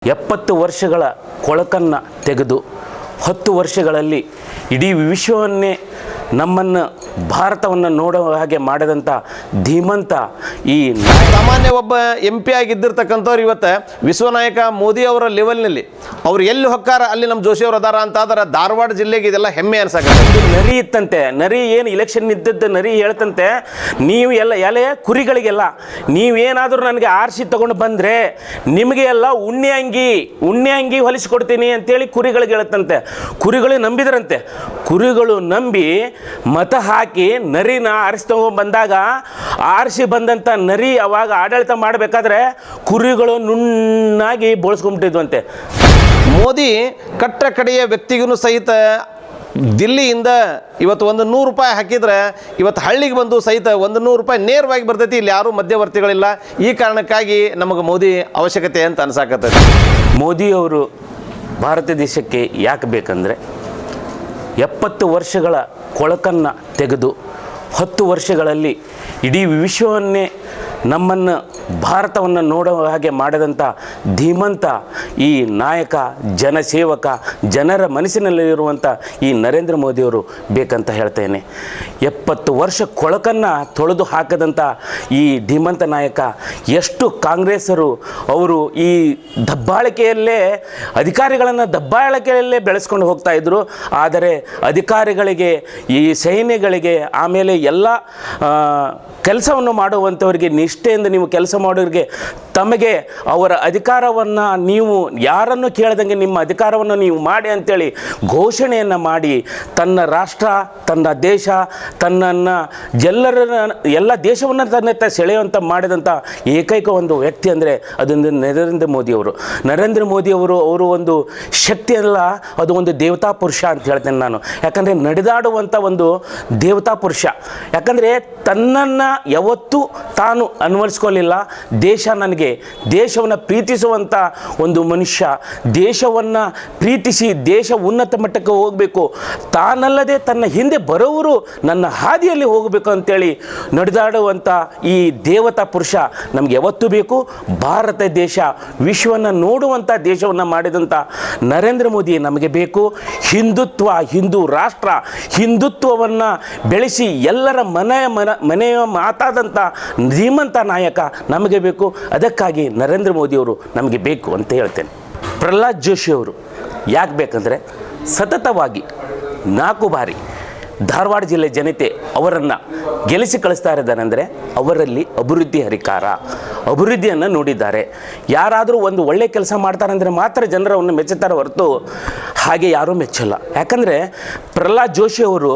70 ವರ್ಷಗಳ ಕೊಳಕನ್ನು ತೆಗೆದು 10 ವರ್ಷಗಳಲ್ಲಿ ಇಡೀ ವಿಶ್ವವನ್ನೇ ನಮ್ಮನ್ನು ಭಾರತವನ್ನು ನೋಡುವ ಹಾಗೆ ಮಾಡಿದಂಥ ಧೀಮಂತ ಈ ಸಾಮಾನ್ಯ ಒಬ್ಬ MP ಆಗಿದ್ದಿರ್ತಕ್ಕಂಥವ್ರು ಇವತ್ತು ವಿಶ್ವನಾಯಕ ಮೋದಿ ಅವರ ಲೆವೆಲ್ನಲ್ಲಿ ಅವ್ರು ಎಲ್ಲಿ ಹೊಕ್ಕಾರ ಅಲ್ಲಿ ನಮ್ಮ ಜೋಶಿ ಅವರು ಅದಾರ ಅಂತ ಆದ್ರೆ ಧಾರವಾಡ ಜಿಲ್ಲೆಗೆ ಇದೆಲ್ಲ ಹೆಮ್ಮೆ ಅನ್ಸಕ್ಕೆ ನರಿ ಇತ್ತಂತೆ. ನರಿ ಏನು ಇಲೆಕ್ಷನ್ ಇದ್ದದ್ದು ನರಿ ಹೇಳ್ತಂತೆ, ನೀವು ಎಲ್ಲ ಎಲೆ ಕುರಿಗಳಿಗೆಲ್ಲ ನೀವೇನಾದರೂ ನನಗೆ ಆರಿಸಿ ತಗೊಂಡು ಬಂದರೆ ನಿಮಗೆ ಎಲ್ಲ ಉಣ್ಣೆ ಅಂಗಿ ಹೊಲಿಸ್ಕೊಡ್ತೀನಿ ಅಂತೇಳಿ ಕುರಿಗಳಿಗೆ ಹೇಳುತ್ತಂತೆ. ಕುರಿಗಳು ನಂಬಿದ್ರಂತೆ. ಕುರಿಗಳು ನಂಬಿ ಮತ ಹಾಕಿ ನರಿನ ಆರಿಸಿ ತಗೊಂಡು ಬಂದಾಗ ಆರಿಸಿ ಬಂದಂಥ ನರಿ ಅವಾಗ ಆಡಳಿತ ಮಾಡಬೇಕಾದ್ರೆ ಕುರಿಗಳು ನುಣ್ಣಾಗಿ ಬೋಳ್ಸ್ಕೊಂಡ್ಬಿಟ್ಟಿದ್ವಂತೆ. ಮೋದಿ ಕಟ್ಟ ಕಡೆಯ ವ್ಯಕ್ತಿಗೂ ಸಹಿತ ದಿಲ್ಲಿಯಿಂದ ಇವತ್ತು 100 ರೂಪಾಯಿ ಹಾಕಿದ್ರೆ ಇವತ್ತು ಹಳ್ಳಿಗೆ ಬಂದು ಸಹಿತ 100 ರೂಪಾಯಿ ನೇರವಾಗಿ ಬರ್ತೈತಿ. ಇಲ್ಲಿ ಯಾರೂ ಮಧ್ಯವರ್ತಿಗಳಿಲ್ಲ. ಈ ಕಾರಣಕ್ಕಾಗಿ ನಮಗೆ ಮೋದಿ ಅವಶ್ಯಕತೆ ಅಂತ ಅನ್ಸಾಕತ್ತೈತಿ. ಮೋದಿಯವರು ಭಾರತ ದೇಶಕ್ಕೆ ಯಾಕೆ ಬೇಕಂದರೆ 70 ವರ್ಷಗಳ ಕೊಳಕನ್ನು ತೆಗೆದು 10 ವರ್ಷಗಳಲ್ಲಿ ಇಡೀ ವಿಶ್ವವನ್ನೇ ನಮ್ಮನ್ನು ಭಾರತವನ್ನು ನೋಡುವ ಹಾಗೆ ಮಾಡಿದಂಥ ಧೀಮಂತ ಈ ನಾಯಕ, ಜನಸೇವಕ, ಜನರ ಮನಸ್ಸಿನಲ್ಲಿರುವಂಥ ಈ ನರೇಂದ್ರ ಮೋದಿಯವರು ಬೇಕಂತ ಹೇಳ್ತೇನೆ. 70 ವರ್ಷ ಕೊಳಕನ್ನು ತೊಳೆದು ಹಾಕದಂಥ ಈ ಧೀಮಂತ ನಾಯಕ ಎಷ್ಟು ಕಾಂಗ್ರೆಸ್ಸರು ಅವರು ಈ ದಬ್ಬಾಳಿಕೆಯಲ್ಲೇ ಅಧಿಕಾರಿಗಳನ್ನು ದಬ್ಬಾಳಿಕೆಯಲ್ಲೇ ಬೆಳೆಸ್ಕೊಂಡು ಹೋಗ್ತಾ ಇದ್ದರು. ಆದರೆ ಅಧಿಕಾರಿಗಳಿಗೆ, ಈ ಸೈನ್ಯಗಳಿಗೆ, ಆಮೇಲೆ ಎಲ್ಲ ಕೆಲಸವನ್ನು ಮಾಡುವಂಥವರಿಗೆ ನಿಷ್ಠೆಯಿಂದ ನೀವು ಕೆಲಸ ಮಾಡೋರಿಗೆ ತಮಗೆ ಅವರ ಅಧಿಕಾರವನ್ನು ನೀವು ಯಾರನ್ನು ಕೇಳದಂಗೆ ನಿಮ್ಮ ಅಧಿಕಾರವನ್ನು ನೀವು ಮಾಡಿ ಅಂತೇಳಿ ಘೋಷಣೆಯನ್ನು ಮಾಡಿ ತನ್ನ ರಾಷ್ಟ್ರ, ತನ್ನ ದೇಶ, ತನ್ನನ್ನು ಎಲ್ಲ ದೇಶವನ್ನು ತನ್ನತ್ತ ಸೆಳೆಯುವಂಥ ಮಾಡಿದಂಥ ಏಕೈಕ ಒಂದು ವ್ಯಕ್ತಿ ಅಂದರೆ ಅದೊಂದು ನರೇಂದ್ರ ಮೋದಿಯವರು. ನರೇಂದ್ರ ಮೋದಿಯವರು ಅವರು ಒಂದು ಶಕ್ತಿ ಅಲ್ಲ, ಅದು ಒಂದು ದೇವತಾ ಪುರುಷ ಅಂತ ಹೇಳ್ತೇನೆ ನಾನು. ಯಾಕಂದರೆ ನಡೆದಾಡುವಂಥ ಒಂದು ದೇವತಾ ಪುರುಷ. ಯಾಕಂದರೆ ತನ್ನನ್ನು ಯಾವತ್ತೂ ತಾನು ಅನ್ವಯಿಸ್ಕೊಳ್ಳಿಲ್ಲ. ದೇಶ ನನಗೆ, ದೇಶವನ್ನು ಪ್ರೀತಿಸುವಂಥ ಒಂದು ಮನುಷ್ಯ, ದೇಶವನ್ನು ಪ್ರೀತಿಸಿ ದೇಶ ಉನ್ನತ ಮಟ್ಟಕ್ಕೆ ಹೋಗಬೇಕು, ತಾನಲ್ಲದೆ ತನ್ನ ಹಿಂದೆ ಬರೋವರು ನನ್ನ ಹಾದಿಯಲ್ಲಿ ಹೋಗಬೇಕು ಅಂತೇಳಿ ನಡೆದಾಡುವಂಥ ಈ ದೇವತಾ ಪುರುಷ ನಮಗೆ ಯಾವತ್ತೂ ಬೇಕು. ಭಾರತ ದೇಶ ವಿಶ್ವವನ್ನು ನೋಡುವಂಥ ದೇಶವನ್ನು ಮಾಡಿದಂಥ ನರೇಂದ್ರ ಮೋದಿ ನಮಗೆ ಬೇಕು. ಹಿಂದುತ್ವ, ಹಿಂದೂ ರಾಷ್ಟ್ರ, ಹಿಂದುತ್ವವನ್ನು ಬೆಳೆಸಿ ಎಲ್ಲರ ಮನೆಯ ಮಾತಾದಂಥ ಧೀಮಂತ ನಾಯಕ ನಮಗೆ ಬೇಕು. ಅದಕ್ಕಾಗಿ ನರೇಂದ್ರ ಮೋದಿಯವರು ನಮಗೆ ಬೇಕು ಅಂತ ಹೇಳ್ತೇನೆ. ಪ್ರಹ್ಲಾದ್ ಜೋಶಿಯವರು ಯಾಕೆ ಬೇಕಂದರೆ ಸತತವಾಗಿ 4 ಬಾರಿ ಧಾರವಾಡ ಜಿಲ್ಲೆ ಜನತೆ ಅವರನ್ನು ಗೆಲ್ಲಿಸಿ ಕಳಿಸ್ತಾ ಇದ್ದಾರೆಂದರೆ ಅವರಲ್ಲಿ ಅಭಿವೃದ್ಧಿ ಹರಿಕಾರ, ಅಭಿವೃದ್ಧಿಯನ್ನು ನೋಡಿದ್ದಾರೆ. ಯಾರಾದರೂ ಒಂದು ಒಳ್ಳೆಯ ಕೆಲಸ ಮಾಡ್ತಾರೆ ಅಂದರೆ ಮಾತ್ರ ಜನರವನ್ನು ಮೆಚ್ಚುತ್ತಾರೆ ಹೊರತು ಹಾಗೆ ಯಾರೂ ಮೆಚ್ಚಲ್ಲ. ಯಾಕಂದರೆ ಪ್ರಹ್ಲಾದ್ ಜೋಶಿ ಅವರು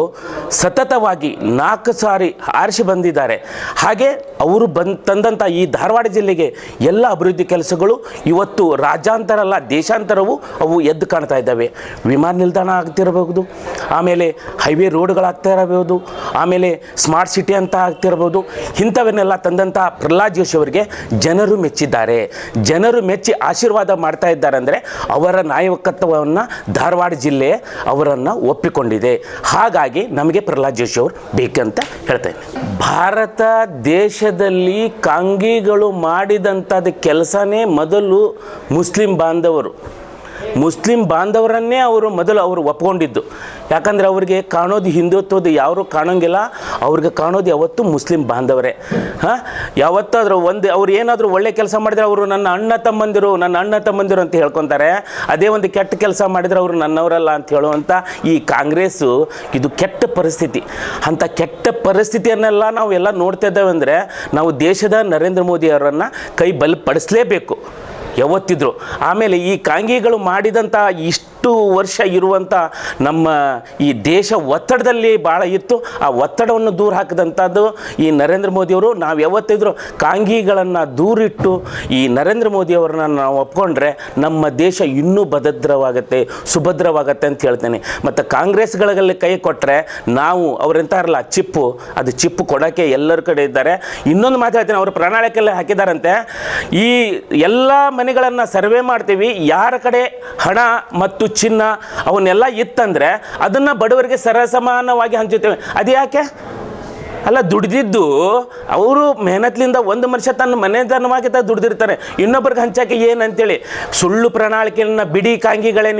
ಸತತವಾಗಿ 4 ಸಾರಿ ಆರಿಸಿ ಬಂದಿದ್ದಾರೆ. ಹಾಗೆ ಅವರು ತಂದಂಥ ಈ ಧಾರವಾಡ ಜಿಲ್ಲೆಗೆ ಎಲ್ಲ ಅಭಿವೃದ್ಧಿ ಕೆಲಸಗಳು ಇವತ್ತು ರಾಜ್ಯಾಂತರ ಅಲ್ಲ, ದೇಶಾಂತರವೂ ಅವು ಎದ್ದು ಕಾಣ್ತಾ ಇದ್ದಾವೆ. ವಿಮಾನ ನಿಲ್ದಾಣ ಆಗ್ತಿರಬಹುದು, ಆಮೇಲೆ ಹೈವೇ ರೋಡ್ಗಳಾಗ್ತಾ ಇರಬಹುದು, ಆಮೇಲೆ ಸ್ಮಾರ್ಟ್ ಸಿಟಿ ಅಂತ ಆಗ್ತಿರ್ಬೋದು. ಇಂಥವನ್ನೆಲ್ಲ ತಂದಂಥ ಪ್ರಹ್ಲಾದ್ ಜೋಶಿ ಅವರಿಗೆ ಜನರು ಮೆಚ್ಚಿದ್ದಾರೆ. ಜನರು ಮೆಚ್ಚಿ ಆಶೀರ್ವಾದ ಮಾಡ್ತಾ ಇದ್ದಾರೆ ಅಂದರೆ ಅವರ ನಾಯಕತ್ವವನ್ನು ಧಾರವಾಡ ಜಿಲ್ಲೆ ಅವರನ್ನು ಒಪ್ಪಿಕೊಂಡಿದೆ. ಹಾಗಾಗಿ ನಮಗೆ ಪ್ರಹ್ಲಾದ್ ಜೋಶಿ ಅವರು ಬೇಕಂತ ಹೇಳ್ತೇನೆ. ಭಾರತ ದೇಶದಲ್ಲಿ ಕಾಂಗಿಗಳು ಮಾಡಿದಂಥದ್ದು ಕೆಲಸನೇ ಮೊದಲು ಮುಸ್ಲಿಂ ಬಾಂಧವರನ್ನೇ ಅವರು ಒಪ್ಕೊಂಡಿದ್ದು. ಯಾಕಂದರೆ ಅವ್ರಿಗೆ ಕಾಣೋದು ಹಿಂದುತ್ವದ ಯಾರು ಕಾಣೋಂಗಿಲ್ಲ, ಅವ್ರಿಗೆ ಕಾಣೋದು ಯಾವತ್ತು ಮುಸ್ಲಿಂ ಬಾಂಧವರೇ. ಯಾವತ್ತಾದರೂ ಅವ್ರು ಏನಾದರೂ ಒಳ್ಳೆ ಕೆಲಸ ಮಾಡಿದರೆ ಅವರು ನನ್ನ ಅಣ್ಣ ತಮ್ಮಂದಿರು ಅಂತ ಹೇಳ್ಕೊತಾರೆ. ಅದೇ ಒಂದು ಕೆಟ್ಟ ಕೆಲಸ ಮಾಡಿದರೆ ಅವರು ನನ್ನವರಲ್ಲ ಅಂತ ಹೇಳುವಂಥ ಈ ಕಾಂಗ್ರೆಸ್ಸು ಇದು ಕೆಟ್ಟ ಪರಿಸ್ಥಿತಿ. ಅಂಥ ಕೆಟ್ಟ ಪರಿಸ್ಥಿತಿಯನ್ನೆಲ್ಲ ನಾವು ಎಲ್ಲ ನೋಡ್ತಾ ಇದ್ದೇವೆ. ಅಂದರೆ ನಾವು ದೇಶದ ನರೇಂದ್ರ ಮೋದಿ ಅವರನ್ನು ಕೈ ಬಲಪಡಿಸಲೇಬೇಕು ಯಾವತ್ತಿದ್ರು. ಆಮೇಲೆ ಈ ಕಾಂಗಿಗಳು ಮಾಡಿದಂಥ ಇಷ್ಟು ವರ್ಷ ಇರುವಂಥ ನಮ್ಮ ಈ ದೇಶ ಒತ್ತಡದಲ್ಲಿ ಭಾಳ ಇತ್ತು. ಆ ಒತ್ತಡವನ್ನು ದೂರ ಹಾಕಿದಂಥದ್ದು ಈ ನರೇಂದ್ರ ಮೋದಿಯವರು. ನಾವು ಯಾವತ್ತಿದ್ರು ಕಾಂಗಿಗಳನ್ನು ದೂರಿಟ್ಟು ಈ ನರೇಂದ್ರ ಮೋದಿಯವರನ್ನ ನಾವು ಒಪ್ಕೊಂಡ್ರೆ ನಮ್ಮ ದೇಶ ಇನ್ನೂ ಸುಭದ್ರವಾಗತ್ತೆ ಅಂತ ಹೇಳ್ತೇನೆ. ಮತ್ತು ಕಾಂಗ್ರೆಸ್ಗಳಲ್ಲಿ ಕೈ ಕೊಟ್ಟರೆ ನಾವು ಅವರೆಂತಾರಲ್ಲ ಚಿಪ್ಪು ಕೊಡೋಕ್ಕೆ ಎಲ್ಲರ ಕಡೆ ಇದ್ದಾರೆ. ಇನ್ನೊಂದು ಮಾತು ಹೇಳ್ತೇನೆ, ಅವರು ಪ್ರಣಾಳಿಕೆಯಲ್ಲಿ ಹಾಕಿದ್ದಾರಂತೆ, ಈ ಎಲ್ಲ ಮನೆಗಳನ್ನು ಸರ್ವೆ ಮಾಡ್ತೀವಿ, ಯಾರ ಕಡೆ ಹಣ ಮತ್ತು ಚಿನ್ನ ಅವನ್ನೆಲ್ಲ ಇತ್ತಂದರೆ ಅದನ್ನು ಬಡವರಿಗೆ ಸರಸಮಾನವಾಗಿ ಹಂಚುತ್ತೇವೆ. ಅದು ಯಾಕೆ? ಅಲ್ಲ, ದುಡ್ದಿದ್ದು ಅವರು ಮೆಹನತ್ಲಿಂದ ಒಂದು ಮನುಷ್ಯ ತನ್ನ ಮನೆತನವಾಗಿ ದುಡ್ದಿರ್ತಾನೆ, ಇನ್ನೊಬ್ರಿಗೆ ಹಂಚಕ್ಕೆ ಏನಂತೇಳಿ ಸುಳ್ಳು ಪ್ರಣಾಳಿಕೆಯನ್ನು ಬಿಡಿ ಕಾಂಗಿಗಳೇ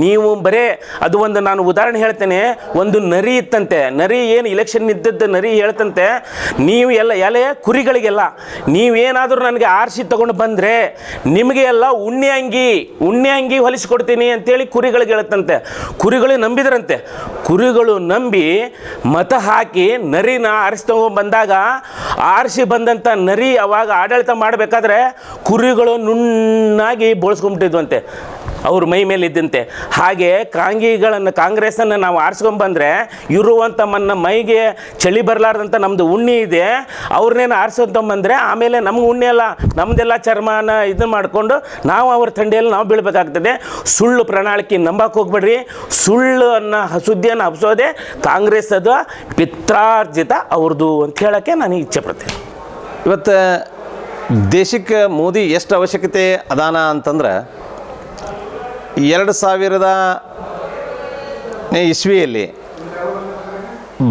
ನೀವು ಬರೇ ಅದು ಒಂದು ನಾನು ಉದಾಹರಣೆ ಹೇಳ್ತೇನೆ. ಒಂದು ನರಿ ಇತ್ತಂತೆ, ನರಿ ಏನು ಇಲೆಕ್ಷನ್ ಇದ್ದದ್ದು ನರಿ ಹೇಳ್ತಂತೆ, ನೀವು ಎಲೆ ಕುರಿಗಳಿಗೆಲ್ಲ ನೀವೇನಾದರೂ ನನಗೆ ಆರಿಸಿ ತಗೊಂಡು ಬಂದರೆ ನಿಮಗೆ ಎಲ್ಲ ಉಣ್ಣೆ ಅಂಗಿ ಹೊಲಿಸ್ಕೊಡ್ತೀನಿ ಅಂತೇಳಿ ಕುರಿಗಳಿಗೆ ಹೇಳುತ್ತಂತೆ. ಕುರಿಗಳು ನಂಬಿದ್ರಂತೆ. ಕುರಿಗಳು ನಂಬಿ ಮತ ಹಾಕಿ ನರಿನ ಆರಿಸಿ ತಗೊಂಡು ಬಂದಾಗ ಆರಿಸಿ ಬಂದಂಥ ನರಿ ಅವಾಗ ಆಡಳಿತ ಮಾಡಬೇಕಾದ್ರೆ ಕುರಿಗಳು ನುಣ್ಣಾಗಿ ಬೋಳ್ಸ್ಕೊಂಡ್ಬಿಟ್ಟಿದ್ವಂತೆ ಅವ್ರ ಮೈ ಮೇಲೆ ಇದ್ದಂತೆ. ಹಾಗೆ ಕಾಂಗ್ರೆಸ್ಸನ್ನು ನಾವು ಆರಿಸ್ಕೊಂಡ್ಬಂದರೆ ಇರುವಂಥ ಮೈಗೆ ಚಳಿ ಬರಲಾರ್ದಂಥ ನಮ್ಮದು ಉಣ್ಣೆ ಇದೆ, ಅವ್ರನ್ನೇನು ಆರಿಸ್ಕೊಂಬಂದರೆ ಆಮೇಲೆ ನಮ್ಗೆ ಉಣ್ಣೆ ಅಲ್ಲ, ನಮ್ಮದೆಲ್ಲ ಚರ್ಮನ ಇದನ್ನು ಮಾಡಿಕೊಂಡು ನಾವು ಅವ್ರ ಥಂಡಿಯಲ್ಲಿ ನಾವು ಬೀಳಬೇಕಾಗ್ತದೆ. ಸುಳ್ಳು ಪ್ರಣಾಳಿಕೆ ನಂಬಕ್ಕೆ ಹೋಗ್ಬೇಡ್ರಿ. ಸುಳ್ಳನ್ನು ಸುದ್ದಿಯನ್ನು ಹಬ್ಸೋದೇ ಕಾಂಗ್ರೆಸ್ ಅದು ಪಿತ್ರಾರ್ಜಿತ ಅವ್ರದ್ದು ಅಂತ ಹೇಳೋಕ್ಕೆ ನಾನು ಇಚ್ಛೆ ಪಡ್ತೀನಿ. ಇವತ್ತು ದೇಶಕ್ಕೆ ಮೋದಿ ಎಷ್ಟು ಅವಶ್ಯಕತೆ ಅದಾನ ಅಂತಂದ್ರೆ 2000 ಇಸ್ವಿಯಲ್ಲಿ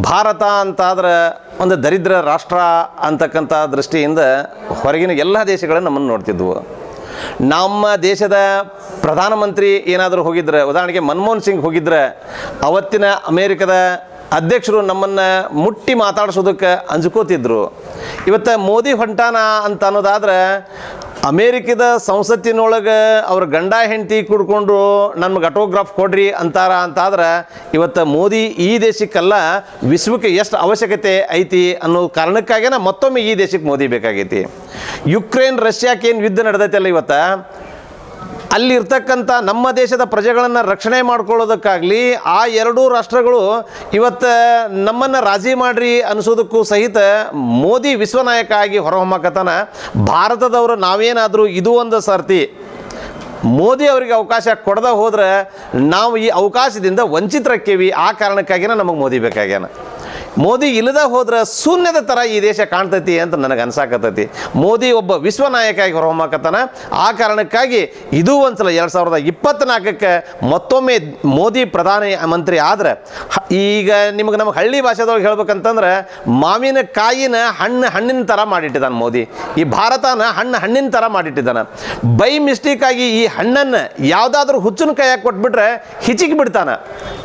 ಭಾರತ ಅಂತಾದ್ರೆ ಒಂದು ದರಿದ್ರ ರಾಷ್ಟ್ರ ಅಂತಕ್ಕಂಥ ದೃಷ್ಟಿಯಿಂದ ಹೊರಗಿನ ಎಲ್ಲ ದೇಶಗಳನ್ನು ನಮ್ಮನ್ನು ನೋಡ್ತಿದ್ವು. ನಮ್ಮ ದೇಶದ ಪ್ರಧಾನಮಂತ್ರಿ ಏನಾದರೂ ಹೋಗಿದ್ರೆ, ಉದಾಹರಣೆಗೆ ಮನಮೋಹನ್ ಸಿಂಗ್ ಹೋಗಿದ್ರೆ, ಅವತ್ತಿನ ಅಮೇರಿಕದ ಅಧ್ಯಕ್ಷರು ನಮ್ಮನ್ನು ಮುಟ್ಟಿ ಮಾತಾಡಿಸೋದಕ್ಕೆ ಅಂಜ್ಕೋತಿದ್ರು. ಇವತ್ತು ಮೋದಿ ಹೊಂಟಾನ ಅಂತ ಅನ್ನೋದಾದ್ರೆ ಅಮೇರಿಕದ ಸಂಸತ್ತಿನೊಳಗೆ ಅವ್ರ ಗಂಡ ಹೆಂಡತಿ ಕುಡ್ಕೊಂಡು ನಮ್ಗೆ ಆಟೋಗ್ರಾಫ್ ಕೊಡ್ರಿ ಅಂತಾದ್ರೆ ಇವತ್ತು ಮೋದಿ ಈ ದೇಶಕ್ಕೆಲ್ಲ ವಿಶ್ವಕ್ಕೆ ಎಷ್ಟು ಅವಶ್ಯಕತೆ ಐತಿ ಅನ್ನೋ ಕಾರಣಕ್ಕಾಗೇನ ಮತ್ತೊಮ್ಮೆ ಈ ದೇಶಕ್ಕೆ ಮೋದಿ ಬೇಕಾಗೈತಿ. ಯುಕ್ರೇನ್ ರಷ್ಯಾಕ್ಕೇನು ಯುದ್ಧ ನಡೆದೈತಲ್ಲ, ಇವತ್ತು ಅಲ್ಲಿರ್ತಕ್ಕಂಥ ನಮ್ಮ ದೇಶದ ಪ್ರಜೆಗಳನ್ನು ರಕ್ಷಣೆ ಮಾಡ್ಕೊಳ್ಳೋದಕ್ಕಾಗಲಿ ಆ ಎರಡೂ ರಾಷ್ಟ್ರಗಳು ಇವತ್ತು ನಮ್ಮನ್ನು ರಾಜಿ ಮಾಡ್ರಿ ಅನಿಸೋದಕ್ಕೂ ಸಹಿತ ಮೋದಿ ವಿಶ್ವನಾಯಕ ಆಗಿ ಹೊರಹೊಮ್ಮಕತ್ತಾನ. ಭಾರತದವರು ನಾವೇನಾದರೂ ಇದು ಒಂದು ಸರ್ತಿ ಮೋದಿ ಅವರಿಗೆ ಅವಕಾಶ ಕೊಡದ ಹೋದ್ರೆ ನಾವು ಈ ಅವಕಾಶದಿಂದ ವಂಚಿತರಕ್ಕೇವಿ. ಆ ಕಾರಣಕ್ಕಾಗಿನ ನಮಗೆ ಮೋದಿ ಬೇಕಾಗ್ಯಾನ. ಮೋದಿ ಇಲ್ಲದ ಹೋದ್ರೆ ಶೂನ್ಯದ ಥರ ಈ ದೇಶ ಕಾಣ್ತೈತಿ ಅಂತ ನನಗೆ ಅನ್ಸಾಕತ್ತೈತಿ. ಮೋದಿ ಒಬ್ಬ ವಿಶ್ವನಾಯಕ ಆಗಿ ಹೊರಹೊಮ್ಮಕತ್ತಾನ. ಆ ಕಾರಣಕ್ಕಾಗಿ ಇದು ಒಂದ್ಸಲ 2024ಕ್ಕೆ ಮತ್ತೊಮ್ಮೆ ಮೋದಿ ಪ್ರಧಾನಿ ಮಂತ್ರಿ ಆದ್ರೆ, ಈಗ ನಮಗೆ ಹಳ್ಳಿ ಭಾಷೆದೊಳಗೆ ಹೇಳ್ಬೇಕಂತಂದ್ರೆ ಮಾವಿನಕಾಯಿನ ಹಣ್ಣಿನ ಥರ ಮಾಡಿಟ್ಟಿದ್ದಾನೆ ಮೋದಿ. ಈ ಭಾರತನ ಹಣ್ಣಿನ ಥರ ಮಾಡಿಟ್ಟಿದ್ದಾನೆ. ಬೈ ಮಿಸ್ಟೇಕ್ ಆಗಿ ಈ ಹಣ್ಣನ್ನು ಯಾವುದಾದ್ರೂ ಹುಚ್ಚನ ಕೈಯಾಗಿ ಕೊಟ್ಬಿಟ್ರೆ ಹಿಚಿಕ್ ಬಿಡ್ತಾನೆ.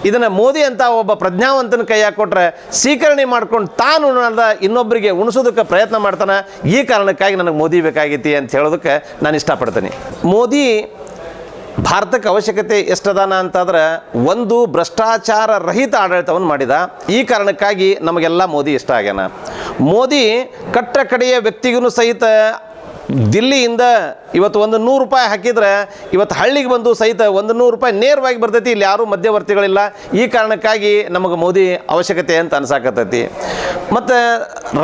ಇದನ್ನು ಮೋದಿ ಅಂತ ಒಬ್ಬ ಪ್ರಜ್ಞಾವಂತನ ಕೈಯಾಗಿ ಕೊಟ್ರೆ ಸ್ವೀಕರಣೆ ಮಾಡ್ಕೊಂಡು ತಾನು ಇನ್ನೊಬ್ಬರಿಗೆ ಉಣಿಸೋದಕ್ಕೆ ಪ್ರಯತ್ನ ಮಾಡ್ತಾನೆ. ಈ ಕಾರಣಕ್ಕಾಗಿ ನನಗೆ ಮೋದಿ ಬೇಕಾಗೈತಿ ಅಂತ ಹೇಳೋದಕ್ಕೆ ನಾನು ಇಷ್ಟಪಡ್ತೀನಿ. ಮೋದಿ ಭಾರತಕ್ಕೆ ಅವಶ್ಯಕತೆ ಎಷ್ಟದಾನ ಅಂತಾದ್ರೆ, ಒಂದು ಭ್ರಷ್ಟಾಚಾರ ರಹಿತ ಆಡಳಿತವನ್ನು ಮಾಡಿದ. ಈ ಕಾರಣಕ್ಕಾಗಿ ನಮಗೆಲ್ಲ ಮೋದಿ ಇಷ್ಟ ಆಗ್ಯಾನ. ಮೋದಿ ಕಟ್ಟ ಕಡೆಯ ವ್ಯಕ್ತಿಗೂ ಸಹಿತ ದಿಲ್ಲಿಯಿಂದ ಇವತ್ತು ₹100 ಹಾಕಿದ್ರೆ ಇವತ್ತು ಹಳ್ಳಿಗೆ ಬಂದು ಸಹಿತ ₹100 ನೇರವಾಗಿ ಬರ್ತೈತಿ. ಇಲ್ಲಿ ಯಾರೂ ಮಧ್ಯವರ್ತಿಗಳಿಲ್ಲ. ಈ ಕಾರಣಕ್ಕಾಗಿ ನಮಗೆ ಮೋದಿ ಅವಶ್ಯಕತೆ ಅಂತ ಅನ್ಸಾಕತ್ತೈತಿ. ಮತ್ತು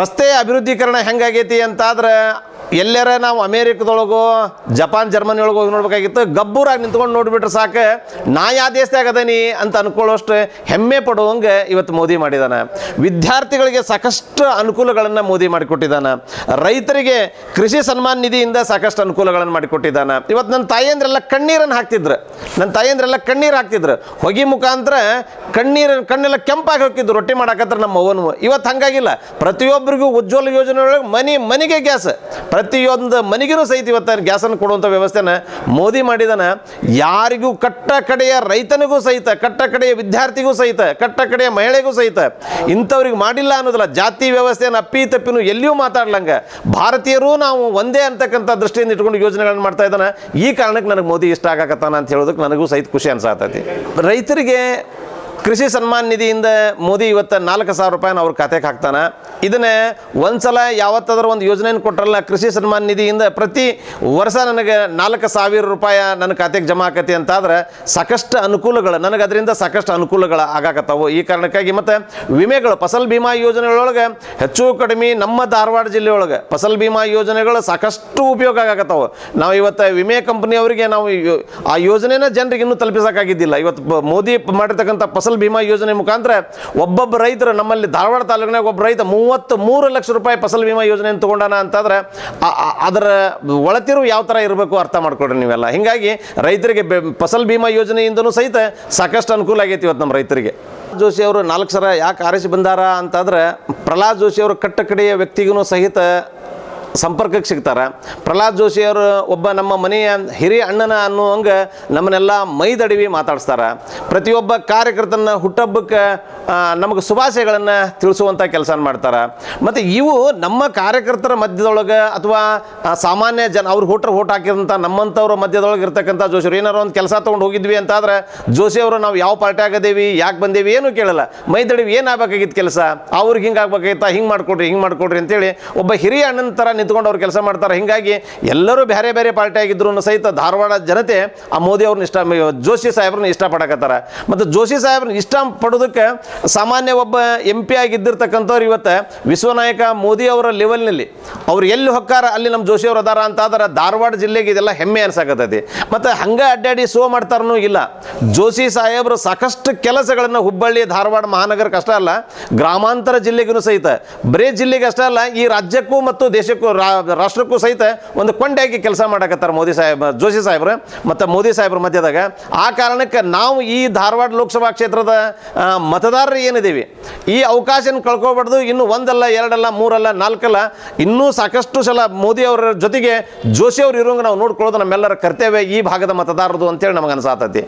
ರಸ್ತೆ ಅಭಿವೃದ್ಧೀಕರಣ ಹೆಂಗಾಗೈತಿ ಅಂತಾದ್ರೆ, ಎಲ್ಲರ ನಾವು ಅಮೇರಿಕದೊಳಗೋ ಜಪಾನ್ ಜರ್ಮನಿ ಒಳಗೆ ಹೋಗಿ ನೋಡ್ಬೇಕಾಗಿತ್ತು. ಗಬ್ಬೂರಾಗಿ ನಿಂತ್ಕೊಂಡು ನೋಡಿಬಿಟ್ರೆ ಸಾಕು, ನಾ ಯಾವ ದೇಶದಾಗ ಅದೀನಿ ಅಂತ ಅನ್ಕೊಳ್ಳೋಷ್ಟು ಹೆಮ್ಮೆ ಪಡುವಂಗೆ ಇವತ್ತು ಮೋದಿ ಮಾಡಿದಾನೆ. ವಿದ್ಯಾರ್ಥಿಗಳಿಗೆ ಸಾಕಷ್ಟು ಅನುಕೂಲಗಳನ್ನು ಮೋದಿ ಮಾಡಿಕೊಟ್ಟಿದ್ದಾನೆ. ರೈತರಿಗೆ ಕೃಷಿ ಸನ್ಮಾನ್ ನಿಧಿಯಿಂದ ಸಾಕಷ್ಟು ಅನುಕೂಲಗಳನ್ನು ಮಾಡಿಕೊಟ್ಟಿದ್ದಾನೆ. ಇವತ್ತು ನನ್ನ ತಾಯಿಯಂದ್ರೆಲ್ಲ ಕಣ್ಣೀರನ್ನು ಹಾಕ್ತಿದ್ರು. ಹೊಗೆ ಮುಖಾಂತರ ಕಣ್ಣೆಲ್ಲ ಕೆಂಪಾಗಿ ಹೋಗಿದ್ದು ರೊಟ್ಟಿ ಮಾಡಾಕತ್ರ ನಮ್ಮ ಅವ್ವನು. ಇವತ್ತು ಹಂಗಾಗಿಲ್ಲ. ಪ್ರತಿಯೊಬ್ಬರಿಗೂ ಉಜ್ವಲ ಯೋಜನೆ ಒಳಗೆ ಮನೆಗೆ ಗ್ಯಾಸ್, ಪ್ರತಿಯೊಂದು ಮನೆಗೂ ಸಹಿತ ಇವತ್ತು ಗ್ಯಾಸನ್ನು ಕೊಡುವಂಥ ವ್ಯವಸ್ಥೆನ ಮೋದಿ ಮಾಡಿದಾನೆ. ಯಾರಿಗೂ ಕಟ್ಟ ಕಡೆಯ ರೈತನಿಗೂ ಸಹಿತ, ಕಟ್ಟ ಕಡೆಯ ವಿದ್ಯಾರ್ಥಿಗೂ ಸಹಿತ, ಕಟ್ಟ ಕಡೆಯ ಮಹಿಳೆಗೂ ಸಹಿತ ಇಂಥವ್ರಿಗೆ ಮಾಡಿಲ್ಲ ಅನ್ನೋದಿಲ್ಲ. ಜಾತಿ ವ್ಯವಸ್ಥೆಯನ್ನು ಅಪ್ಪಿ ತಪ್ಪಿನೂ ಎಲ್ಲಿಯೂ ಮಾತಾಡ್ಲಂಗ ಭಾರತೀಯರು ನಾವು ಒಂದೇ ಅಂತಕ್ಕಂಥ ದೃಷ್ಟಿಯಿಂದ ಇಟ್ಕೊಂಡು ಯೋಜನೆಗಳನ್ನು ಮಾಡ್ತಾ ಇದ್ದಾನೆ. ಈ ಕಾರಣಕ್ಕೆ ನನಗೆ ಮೋದಿ ಇಷ್ಟ ಆಗಕತ್ತಾನ ಅಂತ ಹೇಳೋದಕ್ಕೆ ನನಗೂ ಸಹಿತ ಖುಷಿ ಅನ್ಸಾತೈತಿ. ರೈತರಿಗೆ ಕೃಷಿ ಸನ್ಮಾನ್ ನಿಧಿಯಿಂದ ಮೋದಿ ಇವತ್ತು ₹4,000 ಅವ್ರ ಖಾತೆಗೆ ಹಾಕ್ತಾನೆ. ಇದನ್ನೇ ಒಂದ್ಸಲ ಯಾವತ್ತಾದ್ರೂ ಒಂದು ಯೋಜನೆಯನ್ನು ಕೊಟ್ಟರಲ್ಲ, ಕೃಷಿ ಸನ್ಮಾನ್ ನಿಧಿಯಿಂದ ಪ್ರತಿ ವರ್ಷ ನನಗೆ ₹4,000 ನನ್ನ ಖಾತೆಗೆ ಜಮಾ ಆಕತಿ ಅಂತಾದ್ರೆ ಸಾಕಷ್ಟು ಅನುಕೂಲಗಳು ನನಗೆ ಅದರಿಂದ ಸಾಕಷ್ಟು ಅನುಕೂಲಗಳು ಆಗಾಕತ್ತಾವು. ಈ ಕಾರಣಕ್ಕಾಗಿ ಮತ್ತು ವಿಮೆಗಳು, ಫಸಲ್ ಬಿಮಾ ಯೋಜನೆಗಳೊಳಗೆ ಹೆಚ್ಚು ಕಡಿಮೆ ನಮ್ಮ ಧಾರವಾಡ ಜಿಲ್ಲೆಯೊಳಗೆ ಫಸಲ್ ಬಿಮಾ ಯೋಜನೆಗಳು ಸಾಕಷ್ಟು ಉಪಯೋಗ ಆಗಕತ್ತಾವು. ನಾವು ಇವತ್ತು ವಿಮೆ ಕಂಪ್ನಿಯವರಿಗೆ ನಾವು ಆ ಯೋಜನೆನ ಜನರಿಗೆ ಇನ್ನೂ ತಲುಪಿಸೋಕ್ಕಾಗಿದ್ದಿಲ್ಲ. ಇವತ್ತು ಮೋದಿ ಮಾಡಿರ್ತಕ್ಕಂಥ ಫಸಲ್ ಫಸಲ್ ಬಿಮಾ ಯೋಜನೆ ಮುಖಾಂತರ ಒಬ್ಬೊಬ್ಬ ರೈತರು ನಮ್ಮಲ್ಲಿ ಧಾರವಾಡ ತಾಲೂಕಿನಾಗ ಒಬ್ಬ ರೈತ 33 ಲಕ್ಷ ರೂಪಾಯಿ ಫಸಲ್ ಬಿಮಾ ಯೋಜನೆಯನ್ನು ತೊಗೊಂಡಾನ ಅಂತಂದ್ರೆ ಅದರ ಒಳತಿರು ಯಾವ ಥರ ಇರಬೇಕು ಅರ್ಥ ಮಾಡ್ಕೊಡ್ರಿ ನೀವೆಲ್ಲ. ಹೀಗಾಗಿ ರೈತರಿಗೆ ಫಸಲ್ ಬಿಮಾ ಯೋಜನೆಯಿಂದನೂ ಸಹಿತ ಸಾಕಷ್ಟು ಅನುಕೂಲ ಆಗೈತಿ ಇವತ್ತು ನಮ್ಮ ರೈತರಿಗೆ. ಜೋಶಿ ಅವರು 4 ಸಲ ಯಾಕೆ ಆರಿಸಿ ಬಂದಾರ ಅಂತಂದ್ರೆ ಪ್ರಹ್ಲಾದ್ ಜೋಶಿ ಅವರು ಕಟ್ಟ ಕಡೆಯ ವ್ಯಕ್ತಿಗೂ ಸಹಿತ ಸಂಪರ್ಕಕ್ಕೆ ಸಿಗ್ತಾರೆ. ಪ್ರಹ್ಲಾದ್ ಜೋಶಿ ಅವರು ಒಬ್ಬ ನಮ್ಮ ಮನೆಯ ಹಿರಿಯ ಅಣ್ಣನ ಅನ್ನುವಂಗೆ ನಮ್ಮನ್ನೆಲ್ಲ ಮೈದಡಿವಿ ಮಾತಾಡಿಸ್ತಾರೆ. ಪ್ರತಿಯೊಬ್ಬ ಕಾರ್ಯಕರ್ತನ ಹುಟ್ಟಹಬ್ಬಕ್ಕೆ ನಮಗೆ ಶುಭಾಶಯಗಳನ್ನು ತಿಳಿಸುವಂಥ ಕೆಲಸ ಮಾಡ್ತಾರೆ. ಮತ್ತು ಇವು ನಮ್ಮ ಕಾರ್ಯಕರ್ತರ ಮಧ್ಯದೊಳಗೆ ಅಥವಾ ಸಾಮಾನ್ಯ ಜನ ಅವ್ರು ಓಟ್ ಹಾಕಿದಂಥ ನಮ್ಮಂಥವ್ರ ಮಧ್ಯದೊಳಗೆ ಇರ್ತಕ್ಕಂಥ ಜೋಶಿಯವರು ಏನಾರು ಒಂದು ಕೆಲಸ ತೊಗೊಂಡು ಹೋಗಿದ್ವಿ ಅಂತಾದ್ರೆ ಜೋಶಿ ಅವರು ನಾವು ಯಾವ ಪಾರ್ಟಿ ಆಗದೇವಿ, ಯಾಕೆ ಬಂದೇವಿ ಏನೂ ಕೇಳಲ್ಲ. ಮೈದಡಿವಿ ಏನು ಆಗ್ಬೇಕಾಗಿತ್ತು ಕೆಲಸ, ಅವ್ರಿಗೆ ಹಿಂಗೆ ಆಗ್ಬೇಕಾಗಿತ್ತಾ, ಹಿಂಗೆ ಮಾಡ್ಕೊಡ್ರಿ ಅಂತೇಳಿ ಒಬ್ಬ ಹಿರಿಯ ಅಣ್ಣನ ಥರ ನಿಂತ್ಕೊಂಡು ಅವ್ರು ಕೆಲಸ ಮಾಡ್ತಾರೆ. ಹೀಗಾಗಿ ಎಲ್ಲರೂ ಬೇರೆ ಬೇರೆ ಪಾರ್ಟಿ ಆಗಿದ್ರು ಸಹಿತ ಧಾರವಾಡ ಜನತೆ ಆ ಮೋದಿ ಅವ್ರನ್ನ ಜೋಶಿ ಸಾಹೇಬ್ರನ್ನ ಇಷ್ಟಪಡಕತ್ತಾರ. ಮತ್ತು ಜೋಶಿ ಸಾಹೇಬ್ರನ್ನ ಇಷ್ಟ ಪಡೋದಕ್ಕೆ ಸಾಮಾನ್ಯ ಒಬ್ಬ MP ಆಗಿದ್ದಿರ್ತಕ್ಕಂಥವ್ರು ಇವತ್ತು ವಿಶ್ವನಾಯಕ ಮೋದಿ ಅವರ ಲೆವೆಲ್ನಲ್ಲಿ ಅವ್ರು ಎಲ್ಲಿ ಹೊಕ್ಕಾರ ಅಲ್ಲಿ ನಮ್ಮ ಜೋಶಿ ಅವರು ಅದಾರ ಅಂತಾದ್ರೆ ಧಾರವಾಡ ಜಿಲ್ಲೆಗೆ ಇದೆಲ್ಲ ಹೆಮ್ಮೆ ಅನ್ಸಾಕತ್ತೈತಿ. ಮತ್ತು ಹಂಗೆ ಅಡ್ಡಾಡಿ ಶೋ ಮಾಡ್ತಾರನೂ ಇಲ್ಲ. ಜೋಶಿ ಸಾಹೇಬರು ಸಾಕಷ್ಟು ಕೆಲಸಗಳನ್ನು ಹುಬ್ಬಳ್ಳಿ ಧಾರವಾಡ ಮಹಾನಗರಕ್ಕೆ ಅಷ್ಟೇ ಅಲ್ಲ, ಗ್ರಾಮಾಂತರ ಜಿಲ್ಲೆಗೂ ಸಹಿತ, ಬರೇ ಜಿಲ್ಲೆಗೆ ಅಷ್ಟೇ ಅಲ್ಲ, ಈ ರಾಜ್ಯಕ್ಕೂ ಮತ್ತು ದೇಶಕ್ಕೂ ರಾಷ್ಟ್ರಕ್ಕೂ ಸಹಿತ ಒಂದು ಕೊಂಡಾಗಿ ಕೆಲಸ ಮಾಡಕತ್ತಾರೆ ಜೋಶಿ ಸಾಹೇಬ್ರು ಮತ್ತು ಮೋದಿ ಸಾಹೇಬ್ರ ಮಧ್ಯದಾಗ. ಆ ಕಾರಣಕ್ಕೆ ನಾವು ಈ ಧಾರವಾಡ ಲೋಕಸಭಾ ಕ್ಷೇತ್ರದ ಮತದಾರರು ಏನಿದ್ದೀವಿ ಈ ಅವಕಾಶನ ಕಳ್ಕೊಬಾರ್ದು. ಇನ್ನು 1 ಅಲ್ಲ 2 ಅಲ್ಲ 3 ಅಲ್ಲ 4 ಅಲ್ಲ, ಇನ್ನೂ ಸಾಕಷ್ಟು ಸಲ ಮೋದಿ ಅವರ ಜೊತೆಗೆ ಜೋಶಿ ಅವ್ರು ಇರೋಂಗೆ ನಾವು ನೋಡ್ಕೊಳ್ಳೋದು ನಮ್ಮೆಲ್ಲರ ಕರ್ತವ್ಯ ಈ ಭಾಗದ ಮತದಾರರು ಅಂತೇಳಿ ನಮಗೆ ಅನ್ಸಾತೈತಿ.